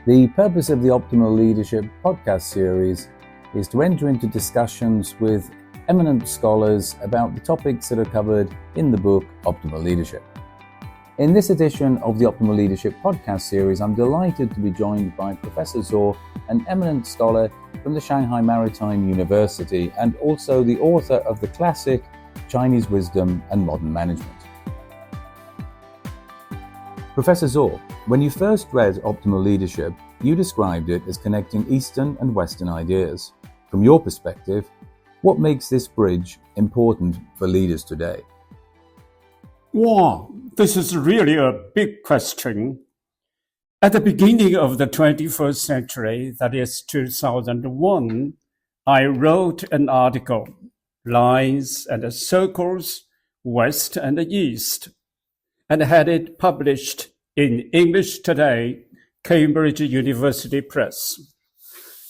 The purpose of the Optimal Leadership podcast series is to enter into discussions with eminent scholars about the topics that are covered in the book Optimal Leadership. In this edition of the Optimal Leadership podcast series, I'm delighted to be joined by Professor Zuo, an eminent scholar from the Shanghai Maritime University and also the author of the classic Chinese Wisdom and Modern Management. Professor Zuo, when you first read Optimal Leadership, you described it as connecting Eastern and Western ideas. From your perspective, what makes this bridge important for leaders today? Wow, this is really a big question. At the beginning of the 21st century, that is 2001, I wrote an article, Lines and Circles, West and East, and had it published in English Today, Cambridge University Press.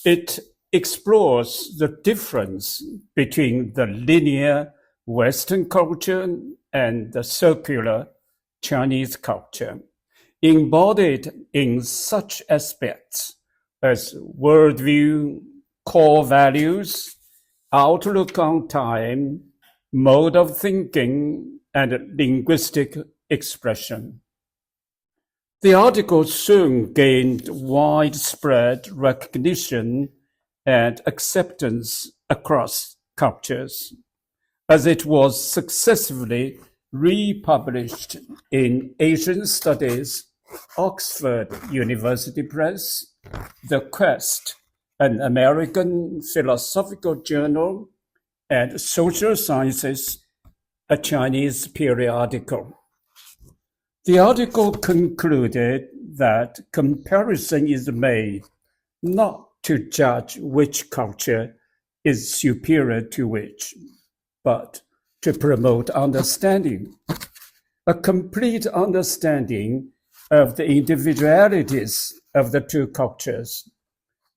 It explores the difference between the linear Western culture and the circular Chinese culture, embodied in such aspects as worldview, core values, outlook on time, mode of thinking, and linguistic expression. The article soon gained widespread recognition and acceptance across cultures, as it was successfully republished in Asian Studies, Oxford University Press, The Quest, an American philosophical journal, and Social Sciences, a Chinese periodical. The article concluded that comparison is made not to judge which culture is superior to which, but to promote understanding, a complete understanding of the individualities of the two cultures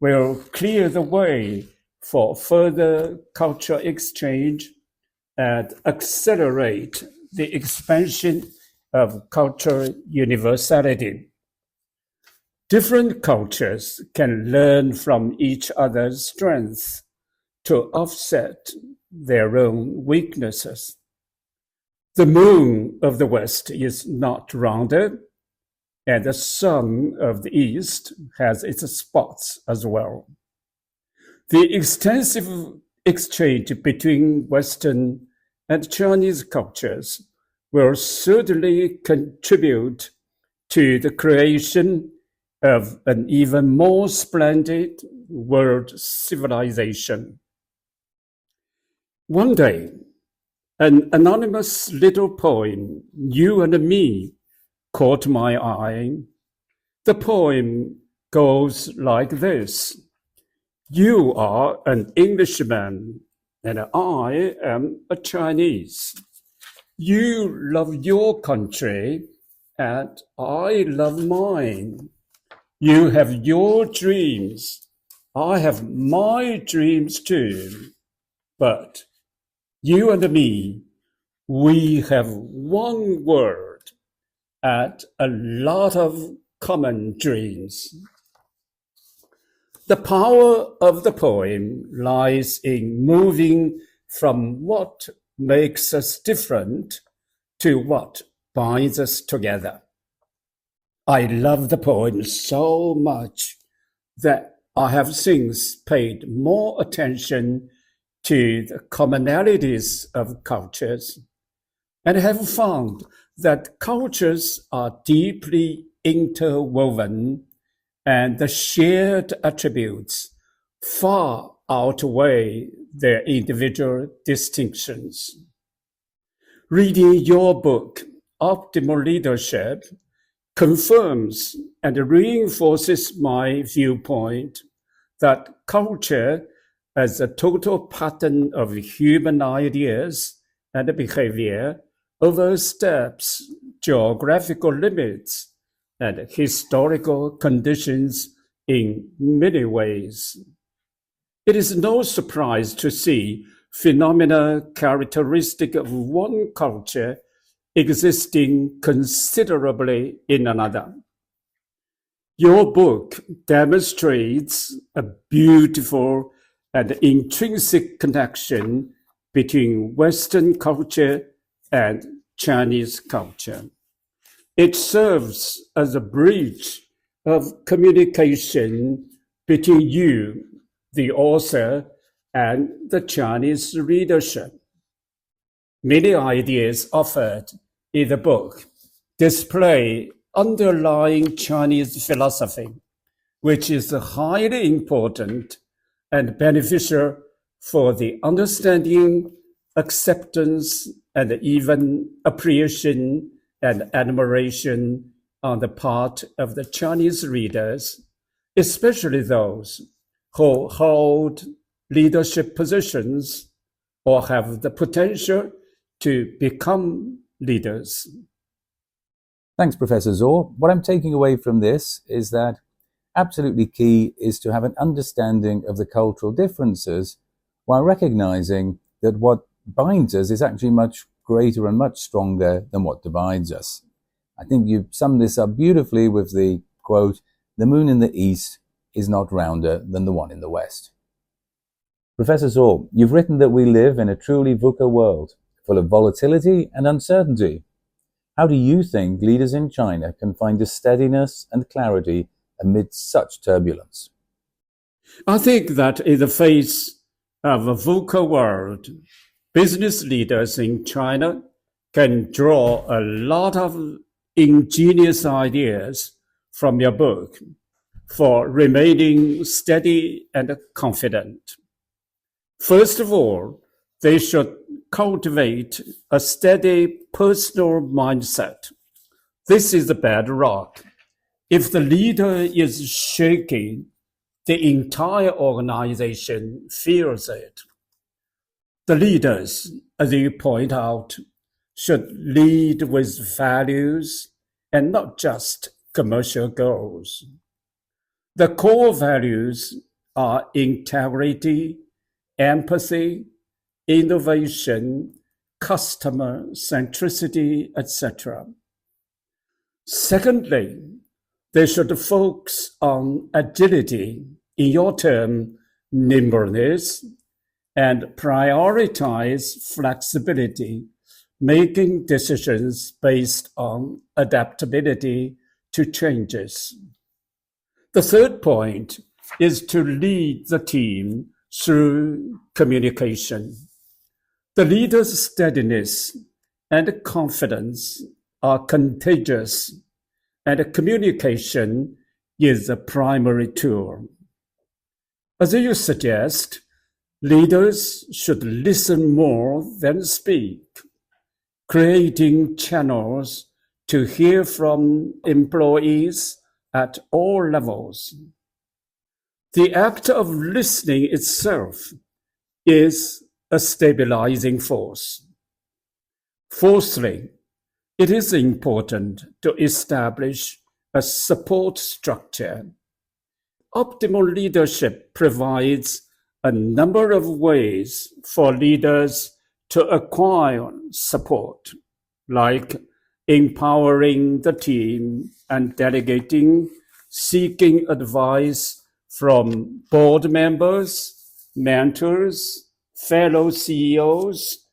will clear the way for further cultural exchange and accelerate the expansion of cultural universality. Different cultures can learn from each other's strengths to offset their own weaknesses. The moon of the West is not rounded, and the sun of the East has its spots as well. The extensive exchange between Western and Chinese cultures will certainly contribute to the creation of an even more splendid world civilization. One day, an anonymous little poem, You and Me, caught my eye. The poem goes like this. You are an Englishman, and I am a Chinese. You love your country, and I love mine. You have your dreams. I have my dreams too. But you and me, we have one world and a lot of common dreams. The power of the poem lies in moving from what makes us different to what binds us together. I love the poem so much that I have since paid more attention to the commonalities of cultures and have found that cultures are deeply interwoven and the shared attributes far outweigh their individual distinctions. Reading your book, Optimal Leadership, confirms and reinforces my viewpoint that culture as a total pattern of human ideas and behavior oversteps geographical limits and historical conditions in many ways. It is no surprise to see phenomena characteristic of one culture existing considerably in another. Your book demonstrates a beautiful and intrinsic connection between Western culture and Chinese culture. It serves as a bridge of communication between you, the author, and the Chinese readership. Many ideas offered in the book display underlying Chinese philosophy, which is highly important and beneficial for the understanding, acceptance, and even appreciation and admiration on the part of the Chinese readers, especially those who hold leadership positions or have the potential to become leaders. Thanks, Professor Zuo. What I'm taking away from this is that absolutely key is to have an understanding of the cultural differences while recognizing that what binds us is actually much greater and much stronger than what divides us. I think you've summed this up beautifully with the quote, "The moon in the east is not rounder than the one in the west." Professor Zuo, you've written that we live in a truly VUCA world, full of volatility and uncertainty. How do you think leaders in China can find a steadiness and clarity amidst such turbulence? I think that in the face of a VUCA world, business leaders in China can draw a lot of ingenious ideas from your book for remaining steady and confident. First of all, they should cultivate a steady personal mindset. This is the bedrock. If the leader is shaking, the entire organization feels it. The leaders, as you point out, should lead with values and not just commercial goals. The core values are integrity, empathy, innovation, customer centricity, etc. Secondly, they should focus on agility, in your term, nimbleness, and prioritize flexibility, making decisions based on adaptability to changes. The third point is to lead the team through communication. The leader's steadiness and confidence are contagious, and communication is the primary tool. As you suggest, leaders should listen more than speak, creating channels to hear from employees at all levels. The act of listening itself is a stabilizing force. Fourthly, it is important to establish a support structure. Optimal leadership provides a number of ways for leaders to acquire support, like empowering the team and delegating, seeking advice from board members, mentors, fellow CEOs,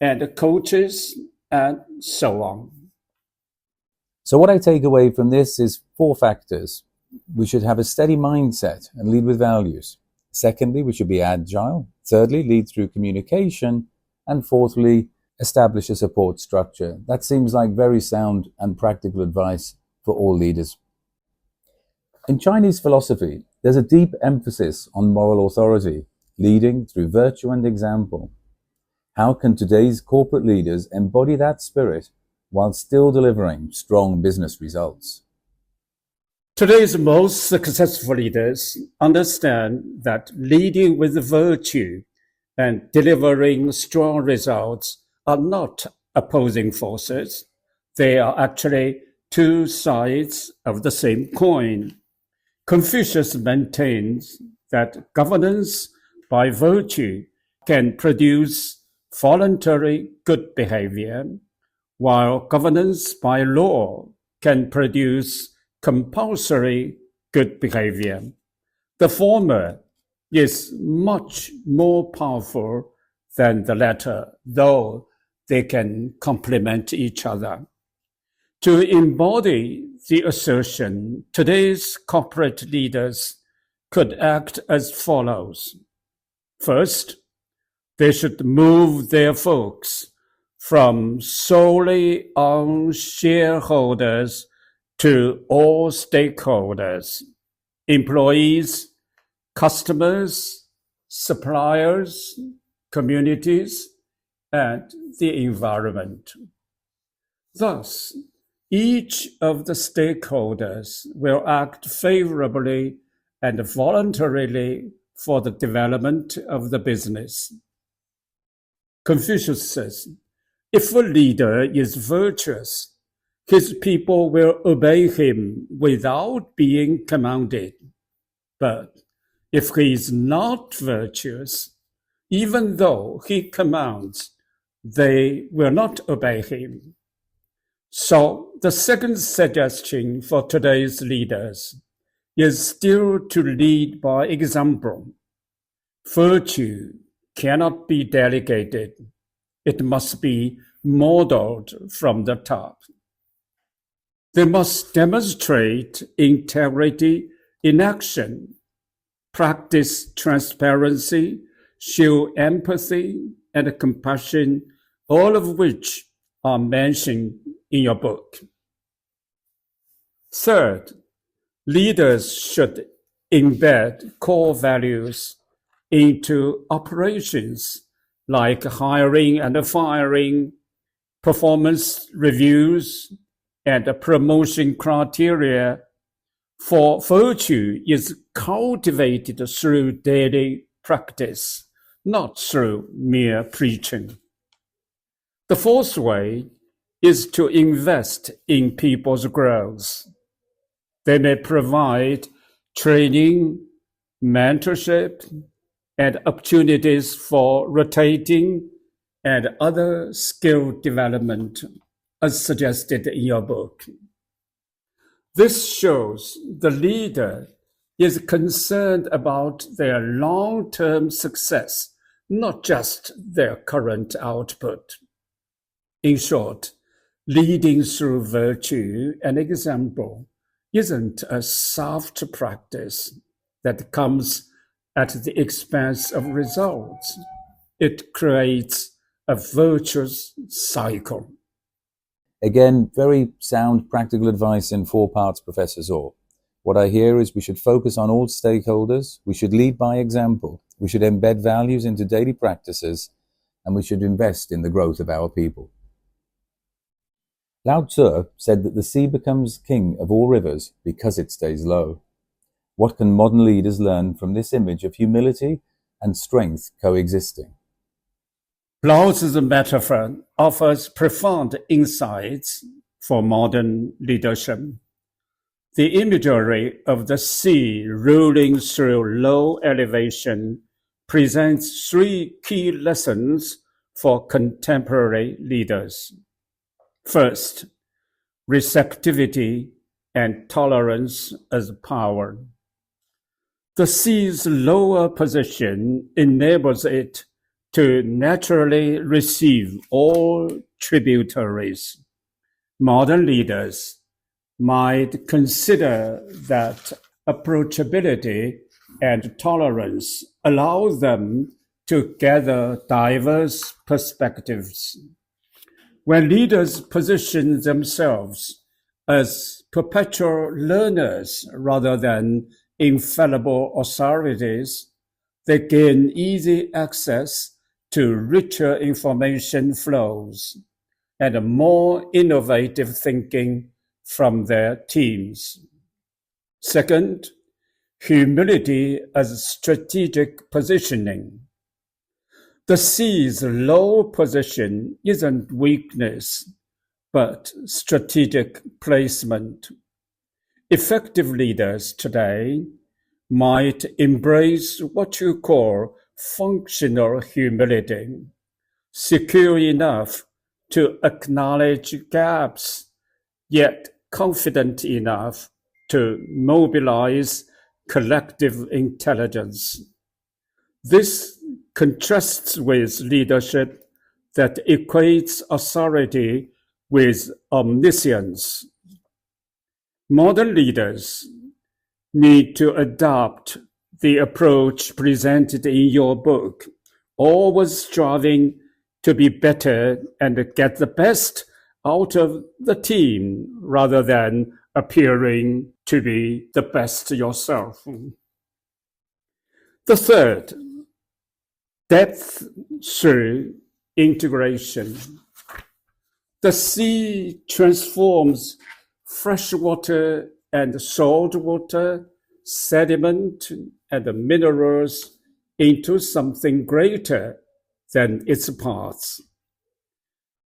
and coaches, and so on. So what I take away from this is 4 factors. We should have a steady mindset and lead with values. Secondly, we should be agile. Thirdly, lead through communication. And fourthly, establish a support structure. That seems like very sound and practical advice for all leaders. In Chinese philosophy, there's a deep emphasis on moral authority, leading through virtue and example. How can today's corporate leaders embody that spirit while still delivering strong business results? Today's most successful leaders understand that leading with virtue and delivering strong results are not opposing forces. They are actually 2 sides of the same coin. Confucius maintains that governance by virtue can produce voluntary good behavior, while governance by law can produce compulsory good behavior. The former is much more powerful than the latter, though they can complement each other. To embody the assertion, today's corporate leaders could act as follows. First, they should move their focus from solely on shareholders to all stakeholders, employees, customers, suppliers, communities, and the environment. Thus, each of the stakeholders will act favorably and voluntarily for the development of the business. Confucius says, if a leader is virtuous, his people will obey him without being commanded. But if he is not virtuous, even though he commands, they will not obey him. So the second suggestion for today's leaders is still to lead by example. Virtue cannot be delegated. It must be modeled from the top. They must demonstrate integrity in action, practice transparency, show empathy and compassion, all of which are mentioned in your book. Third, leaders should embed core values into operations like hiring and firing, performance reviews, and promotion criteria. For virtue is cultivated through daily practice, not through mere preaching. The fourth way is to invest in people's growth. They may provide training, mentorship, and opportunities for rotating and other skill development, as suggested in your book. This shows the leader is concerned about their long-term success, not just their current output. In short, leading through virtue and example isn't a soft practice that comes at the expense of results. It creates a virtuous cycle. Again, very sound practical advice in 4 parts, Professor Zuo. What I hear is we should focus on all stakeholders, we should lead by example, we should embed values into daily practices, and we should invest in the growth of our people. Lao Tzu said that the sea becomes king of all rivers because it stays low. What can modern leaders learn from this image of humility and strength coexisting? Lao Tzu's metaphor offers profound insights for modern leadership. The imagery of the sea rolling through low elevation presents 3 key lessons for contemporary leaders. First, receptivity and tolerance as power. The sea's lower position enables it to naturally receive all tributaries. Modern leaders might consider that approachability and tolerance allow them to gather diverse perspectives. When leaders position themselves as perpetual learners rather than infallible authorities, they gain easy access to richer information flows and more innovative thinking from their teams. Second, humility as strategic positioning. The sea's low position isn't weakness, but strategic placement. Effective leaders today might embrace what you call functional humility, secure enough to acknowledge gaps, yet confident enough to mobilize collective intelligence. This contrasts with leadership that equates authority with omniscience. Modern leaders need to adopt the approach presented in your book, always striving to be better and get the best out of the team rather than appearing to be the best yourself. The third, depth through integration. The sea transforms freshwater and saltwater, sediment and minerals into something greater than its parts.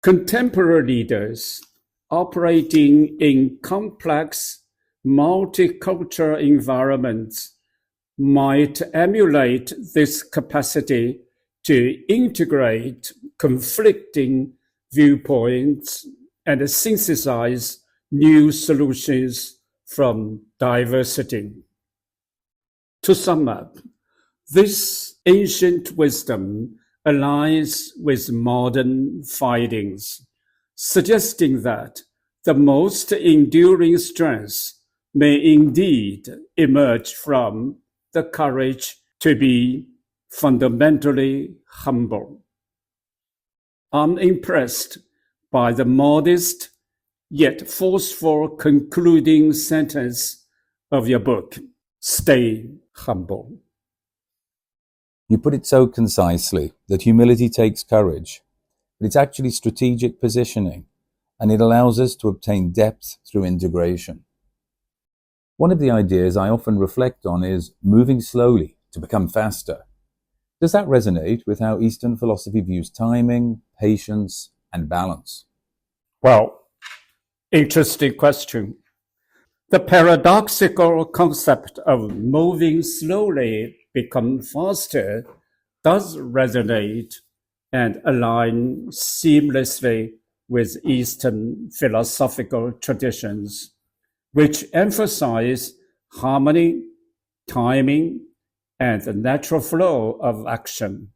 Contemporary leaders operating in complex, multicultural environments might emulate this capacity to integrate conflicting viewpoints and synthesize new solutions from diversity. To sum up, this ancient wisdom aligns with modern findings, suggesting that the most enduring strengths may indeed emerge from the courage to be fundamentally humble. I'm impressed by the modest yet forceful concluding sentence of your book, "Stay humble." You put it so concisely that humility takes courage, but it's actually strategic positioning, and it allows us to obtain depth through integration. One of the ideas I often reflect on is moving slowly to become faster. Does that resonate with how Eastern philosophy views timing, patience, and balance? Well, interesting question. The paradoxical concept of moving slowly become faster does resonate and align seamlessly with Eastern philosophical traditions, which emphasize harmony, timing, and the natural flow of action.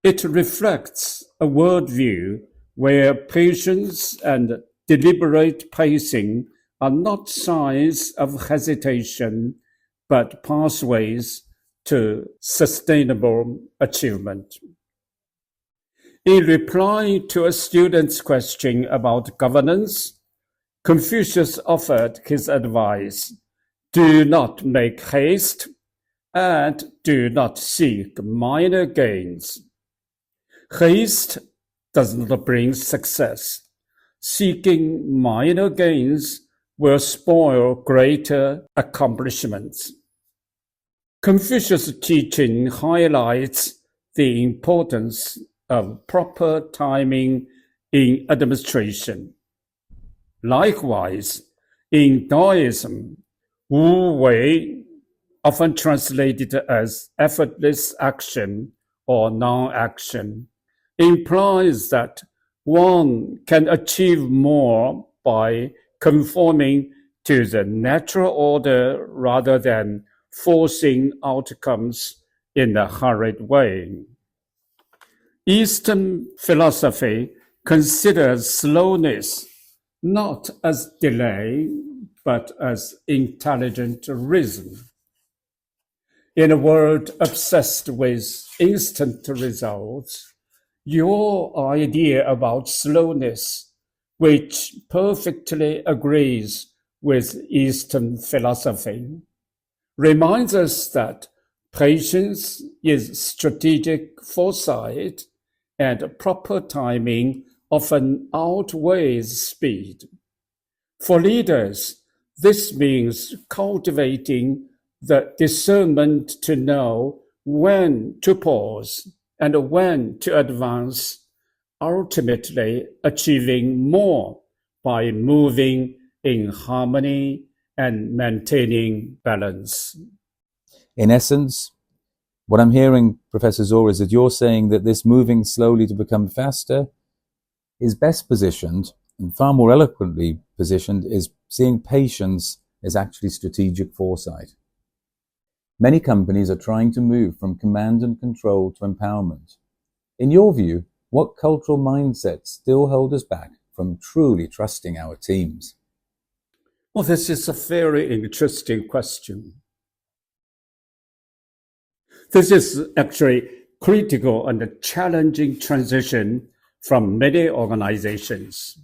It reflects a worldview where patience and deliberate pacing are not signs of hesitation, but pathways to sustainable achievement. In reply to a student's question about governance, Confucius offered his advice: do not make haste and do not seek minor gains. Haste does not bring success. Seeking minor gains will spoil greater accomplishments. Confucius' teaching highlights the importance of proper timing in administration. Likewise, in Taoism, Wu Wei, often translated as effortless action or non-action, implies that one can achieve more by conforming to the natural order rather than forcing outcomes in a hurried way. Eastern philosophy considers slowness not as delay, but as intelligent reason. In a world obsessed with instant results, your idea about slowness, which perfectly agrees with Eastern philosophy, reminds us that patience is strategic foresight and proper timing often outweighs speed. For leaders, this means cultivating the discernment to know when to pause and when to advance, ultimately achieving more by moving in harmony and maintaining balance. In essence, what I'm hearing, Professor Zuo, is that you're saying that this moving slowly to become faster is best positioned and far more eloquently positioned is seeing patience is actually strategic foresight. Many companies are trying to move from command and control to empowerment. In your view, what cultural mindsets still hold us back from truly trusting our teams? Well, this is a very interesting question. This is actually critical and a challenging transition from many organizations.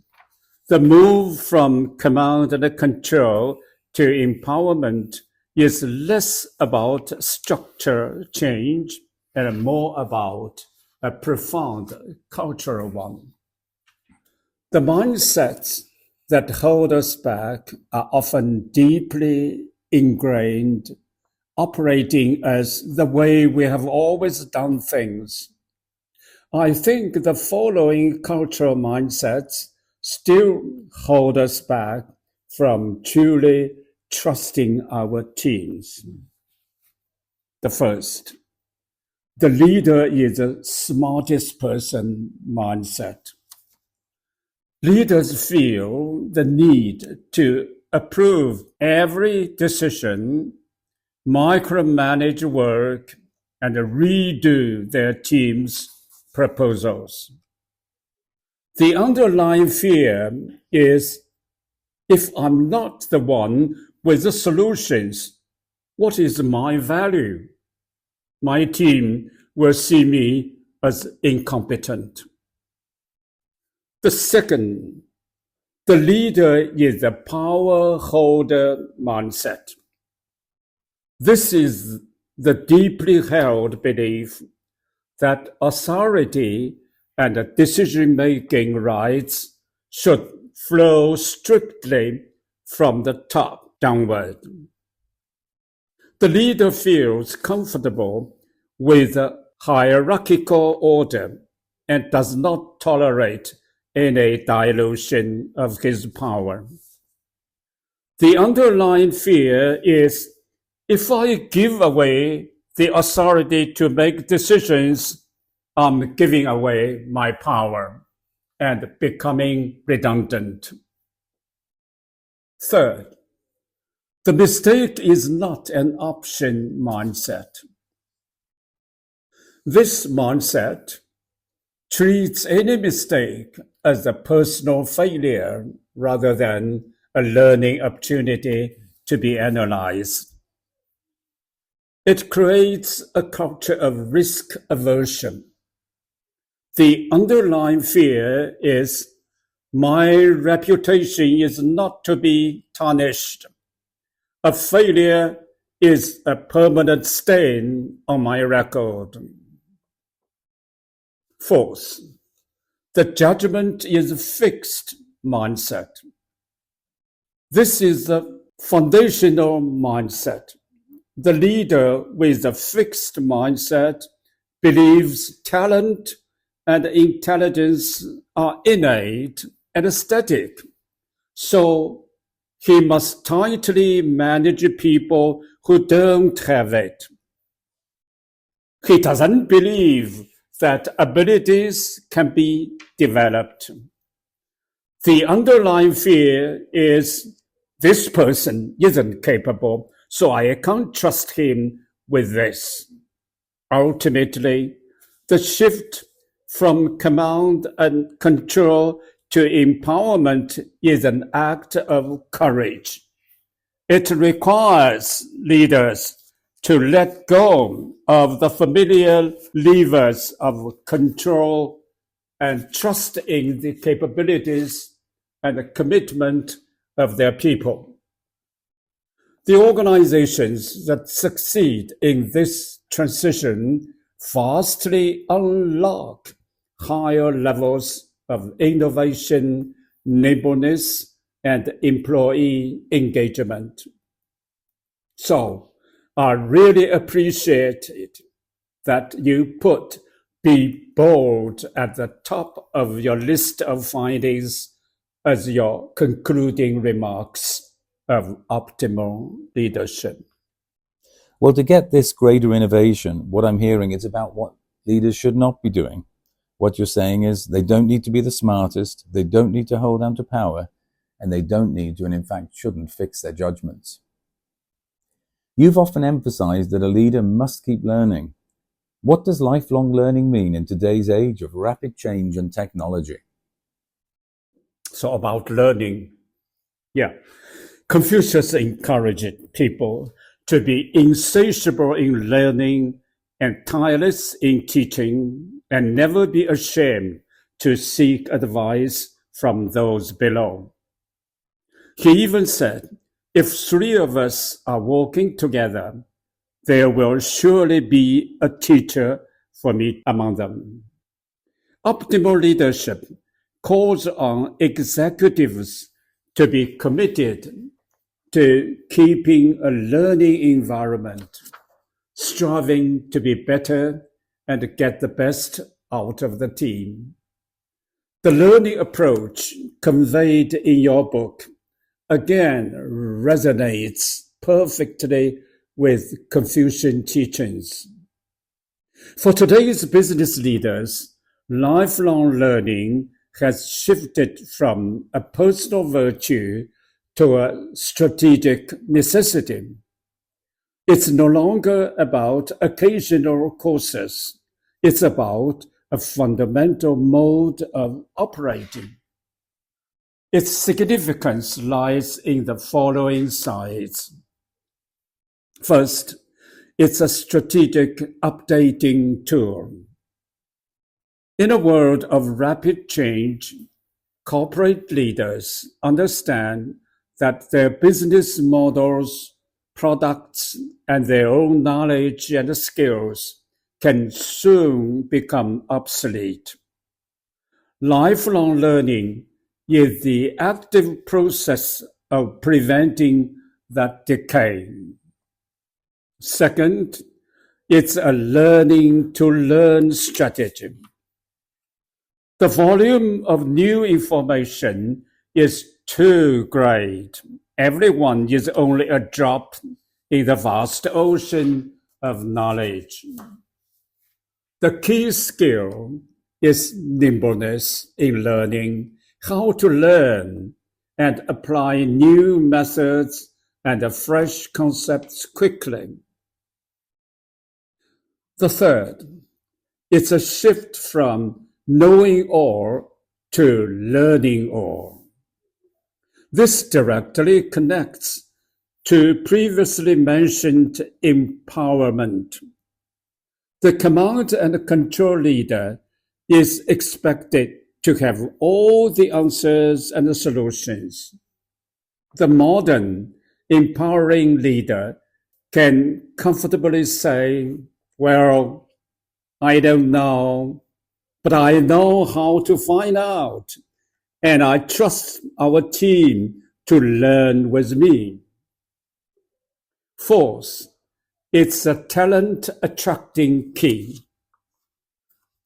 The move from command and control to empowerment is less about structure change and more about a profound cultural one. The mindsets that hold us back are often deeply ingrained, operating as the way we have always done things. I think the following cultural mindsets still hold us back from truly trusting our teams. The first, the leader is the smartest person mindset. Leaders feel the need to approve every decision, micromanage work, and redo their team's proposals. The underlying fear is, if I'm not the one with the solutions, what is my value? My team will see me as incompetent. The second, the leader is the power holder mindset. This is the deeply held belief that authority and decision-making rights should flow strictly from the top downward. The leader feels comfortable with a hierarchical order and does not tolerate any dilution of his power. The underlying fear is, if I give away the authority to make decisions, I'm giving away my power and becoming redundant. Third, the mistake is not an option mindset. This mindset treats any mistake as a personal failure rather than a learning opportunity to be analyzed. It creates a culture of risk aversion. The underlying fear is, my reputation is not to be tarnished. A failure is a permanent stain on my record. Fourth, the judgment is a fixed mindset. This is the foundational mindset. The leader with a fixed mindset believes talent and intelligence are innate and static. So he must tightly manage people who don't have it. He doesn't believe that abilities can be developed. The underlying fear is, this person isn't capable, so I can't trust him with this. Ultimately, the shift from command and control to empowerment is an act of courage. It requires leaders to let go of the familiar levers of control and trust in the capabilities and the commitment of their people. The organizations that succeed in this transition vastly unlock higher levels of innovation, nimbleness, and employee engagement. So I really appreciate it that you put be bold at the top of your list of findings as your concluding remarks of optimal leadership. Well, to get this greater innovation, what I'm hearing is about what leaders should not be doing. What you're saying is they don't need to be the smartest, they don't need to hold on to power, and they don't need to, and in fact shouldn't, fix their judgments. You've often emphasized that a leader must keep learning. What does lifelong learning mean in today's age of rapid change and technology? So about learning, Confucius encouraged people to be insatiable in learning and tireless in teaching, and never be ashamed to seek advice from those below. He even said, if three of us are working together, there will surely be a teacher for me among them. Optimal leadership calls on executives to be committed to keeping a learning environment, striving to be better and get the best out of the team. The learning approach conveyed in your book again resonates perfectly with Confucian teachings. For today's business leaders, lifelong learning has shifted from a personal virtue to a strategic necessity. It's no longer about occasional courses. It's about a fundamental mode of operating. Its significance lies in the following sides. First, it's a strategic updating tool. In a world of rapid change, corporate leaders understand that their business models, products, and their own knowledge and skills can soon become obsolete. Lifelong learning is the active process of preventing that decay. Second, it's a learning to learn strategy. The volume of new information is too great. Everyone is only a drop in the vast ocean of knowledge. The key skill is nimbleness in learning how to learn and apply new methods and fresh concepts quickly. The third, it's a shift from knowing all to learning all. This directly connects to previously mentioned empowerment. The command and control leader is expected to have all the answers and the solutions. The modern empowering leader can comfortably say, well, I don't know, but I know how to find out, and I trust our team to learn with me. Fourth, it's a talent attracting key.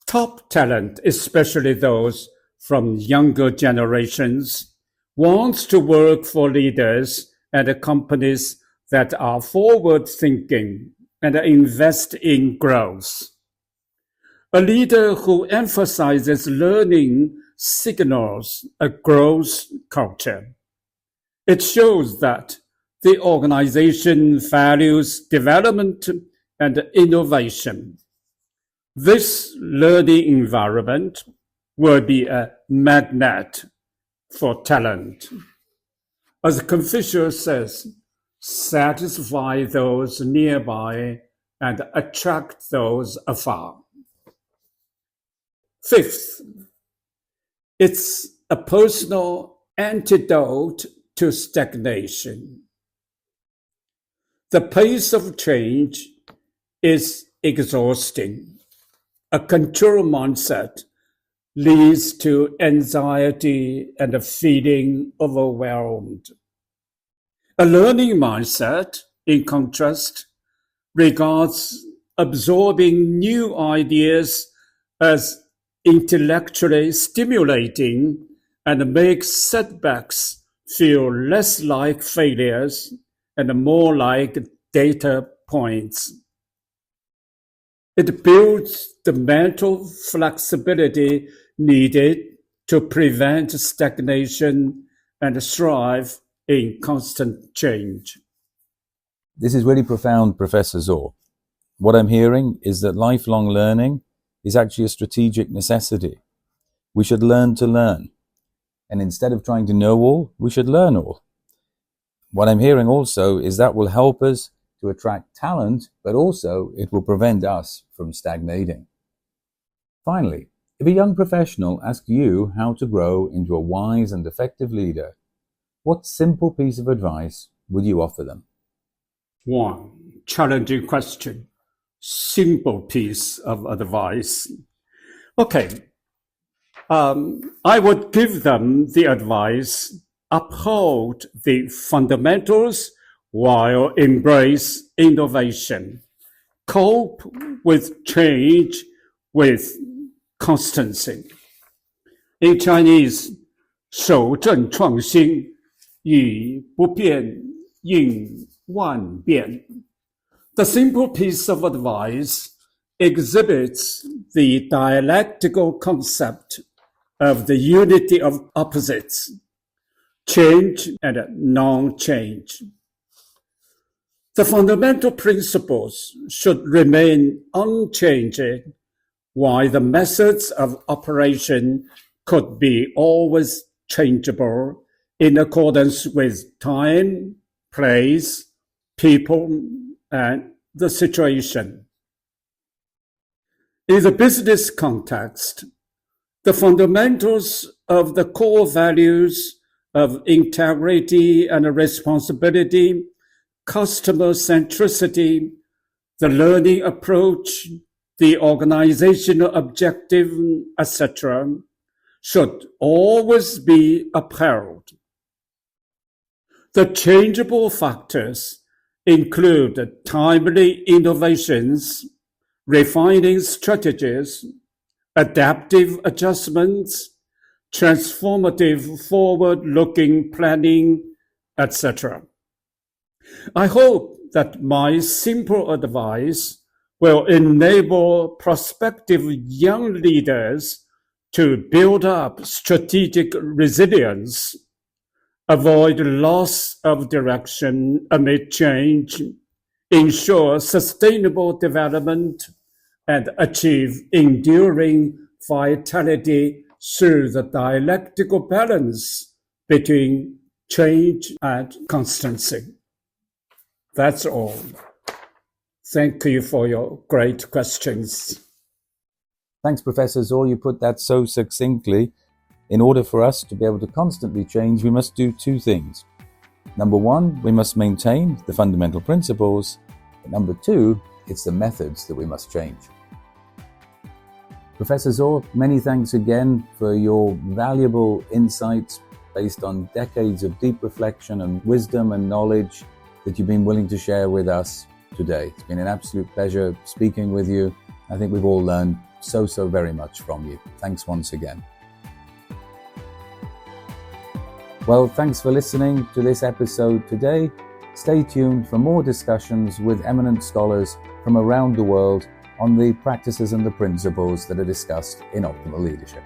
Top talent, especially those from younger generations, wants to work for leaders and companies that are forward-thinking and invest in growth. A leader who emphasizes learning signals a growth culture. It shows that the organization values development and innovation. This learning environment will be a magnet for talent. As Confucius says, satisfy those nearby and attract those afar. Fifth, it's a personal antidote to stagnation. The pace of change is exhausting. A control mindset leads to anxiety and a feeling overwhelmed. A learning mindset, in contrast, regards absorbing new ideas as intellectually stimulating and makes setbacks feel less like failures and more like data points. It builds the mental flexibility needed to prevent stagnation and thrive in constant change. This is really profound, Professor Zuo. What I'm hearing is that lifelong learning is actually a strategic necessity. We should learn to learn. And instead of trying to know all, we should learn all. What I'm hearing also is that will help us to attract talent, but also it will prevent us from stagnating. Finally, if a young professional asks you how to grow into a wise and effective leader, what simple piece of advice would you offer them? One challenging question, simple piece of advice. Okay, I would give them the advice, uphold the fundamentals while embrace innovation, cope with change with constancy. In Chinese, 守正创新，以不变应万变. The simple piece of advice exhibits the dialectical concept of the unity of opposites, change and non-change. The fundamental principles should remain unchanging, while the methods of operation could be always changeable in accordance with time, place, people, and the situation. In the business context, the fundamentals of the core values of integrity and responsibility, customer centricity, the learning approach, the organizational objective, etc., should always be upheld. The changeable factors include timely innovations, refining strategies, adaptive adjustments, transformative forward-looking planning, etc. I hope that my simple advice will enable prospective young leaders to build up strategic resilience, avoid loss of direction amid change, ensure sustainable development, and achieve enduring vitality through the dialectical balance between change and constancy. That's all. Thank you for your great questions. Thanks, Professor Zuo. You put that so succinctly. In order for us to be able to constantly change, we must do two things. Number one, we must maintain the fundamental principles. But number two, it's the methods that we must change. Professor Zuo, many thanks again for your valuable insights based on decades of deep reflection and wisdom and knowledge that you've been willing to share with us today. It's been an absolute pleasure speaking with you. I think we've all learned so very much from you. Thanks once again. Well, thanks for listening to this episode today. Stay tuned for more discussions with eminent scholars from around the world on the practices and the principles that are discussed in optimal leadership.